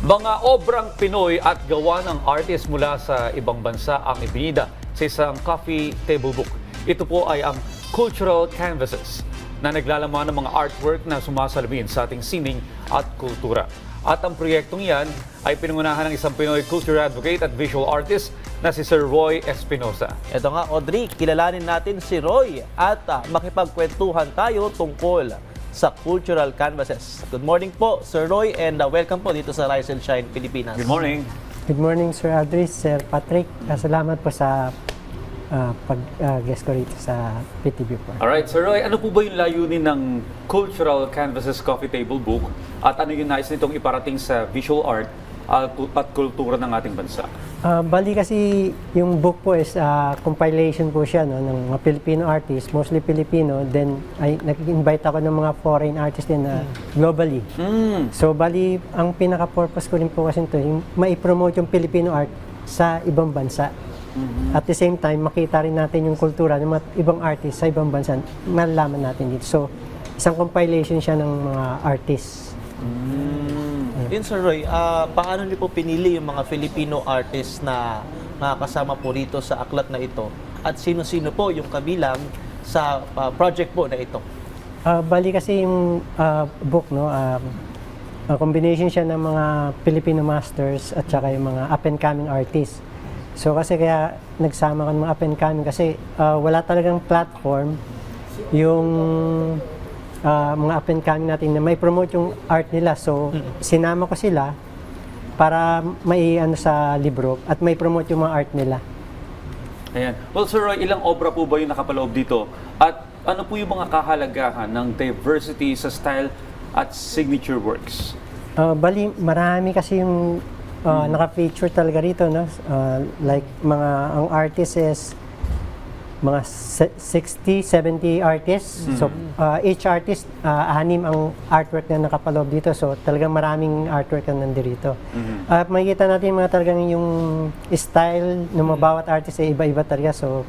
Mga obrang Pinoy at gawa ng artist mula sa ibang bansa ang ibinida sa isang coffee table book. Ito po ay ang Cultural Canvases na naglalaman ng mga artwork na sumasalamin sa ating sining at kultura. At ang proyektong yan ay pinangunahan ng isang Pinoy culture advocate at visual artist na si Sir Roy Espinosa. Ito nga, Audrey, kilalanin natin si Roy at makipagkwentuhan tayo tungkol sa Cultural Canvases. Good morning po, Sir Roy, and welcome po dito sa Rise and Shine Pilipinas. Good morning. Good morning, Sir Audrey, Sir Patrick. Salamat po sa pag-guest ko rito sa PTV4. Alright, Sir Roy, ano po ba yung layunin ng Cultural Canvases Coffee Table Book at ano yung nais nitong iparating sa visual art at kultura ng ating bansa? Bali kasi yung book po is compilation po siya ng mga Filipino artists, mostly Filipino. Then nag-invite ako ng mga foreign artists din globally. So bali, ang pinaka-purpose ko rin po kasi ito, yung mai-promote yung Filipino art sa ibang bansa. At the same time, makita rin natin yung kultura ng mga ibang artists sa ibang bansa, malalaman natin dito. So, isang compilation siya ng mga artists. Yun, Sir Roy, paano niyo po pinili yung mga Filipino artists na nakakasama po rito sa aklat na ito? At sino-sino po yung kabilang sa project po na ito? Bali kasi yung book, no, combination siya ng mga Filipino masters at saka yung mga up-and-coming artists. So kasi kaya nagsama ka ng mga up-and-coming kasi wala talagang platform yung mga up-and-coming natin na may promote yung art nila. So sinama ko sila para may ano sa libro at may promote yung mga art nila. Ayan. Well, Sir Roy, ilang obra po ba yung nakapaloob dito? At ano po yung mga kahalagahan ng diversity sa style at signature works? Bali, marami kasi yung naka-feature talaga rito, no? Like ang artist is mga 60, 70 artists. So each artist, 6 ang artwork na nakapaloob dito. So talagang maraming artwork na nandito. Makikita natin mga talagang yung style ng mga bawat artist ay iba-iba talaga. So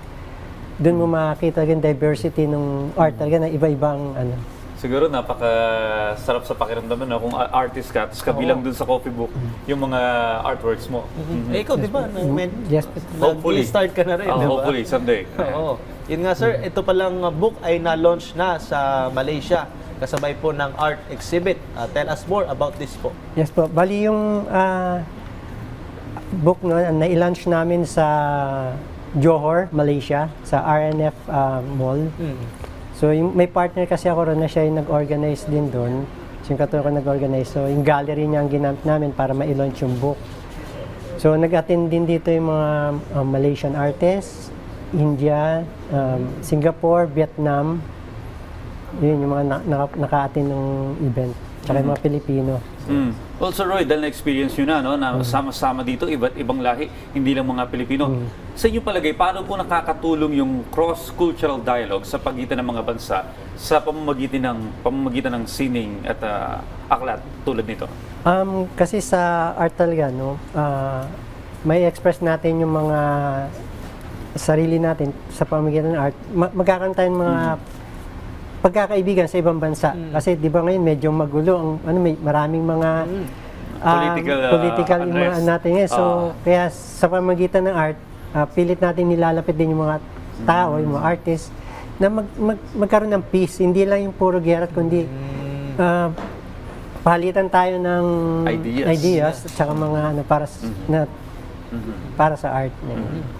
doon mo makita yung diversity ng art talaga na iba-ibang ano. Siguro napaka-sarap sa pakiramdam kung artist ka, tapos kabilang dun sa coffee book yung mga artworks mo. Eh, ikaw, di ba? Yes, Hopefully. Nag-start ka na rin, di ba? Hopefully, someday. Oo. Yun nga, sir, ito palang book ay na-launch na sa Malaysia kasabay po ng art exhibit. Tell us more about this po. Yes po. Bali yung book, no, na-launch namin sa Johor, Malaysia, sa RNF Mall. So yung, may partner kasi ako ron na siya yung nag-organize din doon. So yung katulad ko nag-organize. So yung gallery niya ang ginamit namin para ma-launch yung book. So nag-attend din dito yung mga Malaysian artists, India, Singapore, Vietnam. Yun yung mga naka-attend ng event. Tsaka yung mga Pilipino. Well, Sir Roy, dahil na-experience nyo na, no, na sama-sama dito, iba't ibang lahi, hindi lang mga Pilipino. Sa inyong palagay, paano po nakakatulong yung cross-cultural dialogue sa pagitan ng mga bansa sa pamamagitan ng sining at aklat tulad nito? Kasi sa art talaga, no, may express natin yung mga sarili natin sa pamamagitan ng art. Magkakaroon tayong mga pagkakaibigan sa ibang bansa. Kasi di ba ngayon medyo magulo ang may maraming mga political yung mga natin ngayon. So kaya sa pamamagitan ng art, pilit natin nilalapit din yung mga tao, yung mga artists na magkaroon ng peace. Hindi lang yung puro gera, kundi palitan tayo ng ideas at saka mga para sa art.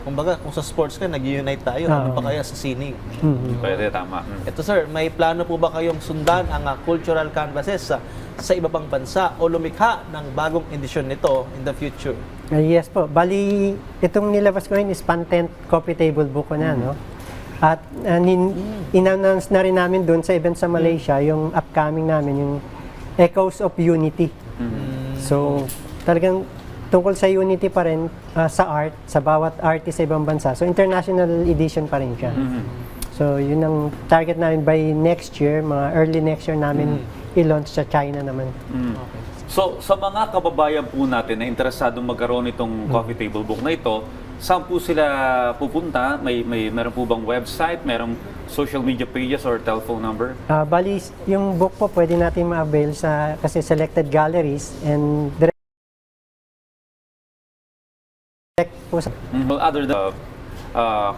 Kumbaga, kung sa sports ka, nag-unite tayo. Ano pa kaya sa sining? Pwede, tama. Ito, sir, may plano po ba kayong sundan ang Cultural Canvases sa iba pang bansa o lumikha ng bagong edisyon nito in the future? Yes po. Bali, itong nilabas ko rin is content coffee table book ko na, no? At in-announce na rin namin doon sa event sa Malaysia, yung upcoming namin, yung Echoes of Unity. So, talagang tungkol sa unity pa rin sa art, sa bawat artist sa ibang bansa. So, international edition pa rin siya. So, yun ang target namin by next year, mga early next year namin i-launch sa China naman. Okay. So, sa mga kababayan po natin na interesado magkaroon itong coffee table book na ito, saan po sila pupunta? Meron po bang website? Merong social media pages or telephone number? Bali, yung book po pwede natin ma-avail sa kasi selected galleries and po sa... Well, other than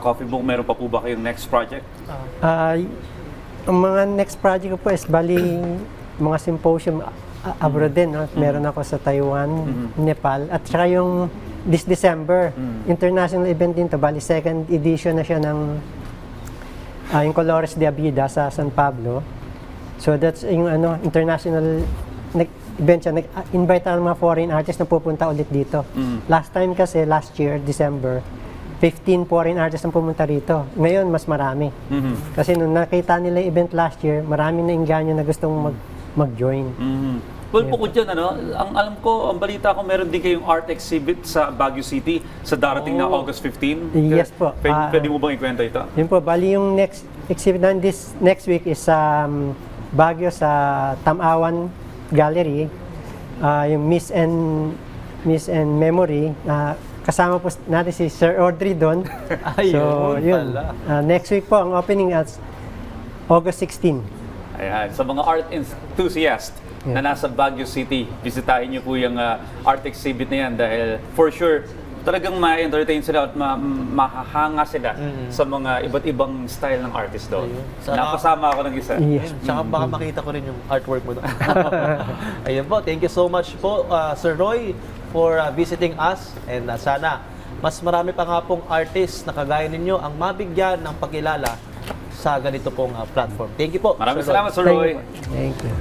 Coffee Book, meron pa po ba kayong next project? Ang mga next project ko po is bali mga symposium abroad din. No? Meron ako sa Taiwan, Nepal, at saka yung this December, international event din to. Bali, second edition na siya ng yung Colores de Abida sa San Pablo. So that's yung international event siya. Nag-invite ang mga foreign artists na pupunta ulit dito. Last time kasi, last year, December, 15 foreign artists ang pumunta rito. Ngayon, mas marami. Kasi nung nakita nila yung event last year, marami na inganyo na gustong mag-join. Well, bukod dyan, ang alam ko, ang balita ko, meron din kayong art exhibit sa Baguio City sa darating na August 15. Yes po. Pwede mo bang ikwento ito? Yun po, bali yung next exhibit na this next week is sa Baguio sa Tamawan Gallery. Yung Miss and Memory. Kasama po natin si Sir Audrey doon. So, yun. Next week po, ang opening at August 16. Ayan. Sa mga art enthusiast na nasa Baguio City, bisitahin niyo po yung art exhibit na yan dahil for sure, talagang ma-entertain sila at mahahanga sila sa mga iba't ibang style ng artist doon. Napasama ako ng isa. Yes. Tsaka baka makita ko rin yung artwork mo doon. Ayun po, thank you so much po, Sir Roy, for visiting us. And sana mas marami pa nga pong artists na kagaya ninyo ang mabigyan ng pagkilala sa ganito pong platform. Thank you po, Maraming Sir Roy. salamat, Sir Roy. Thank you.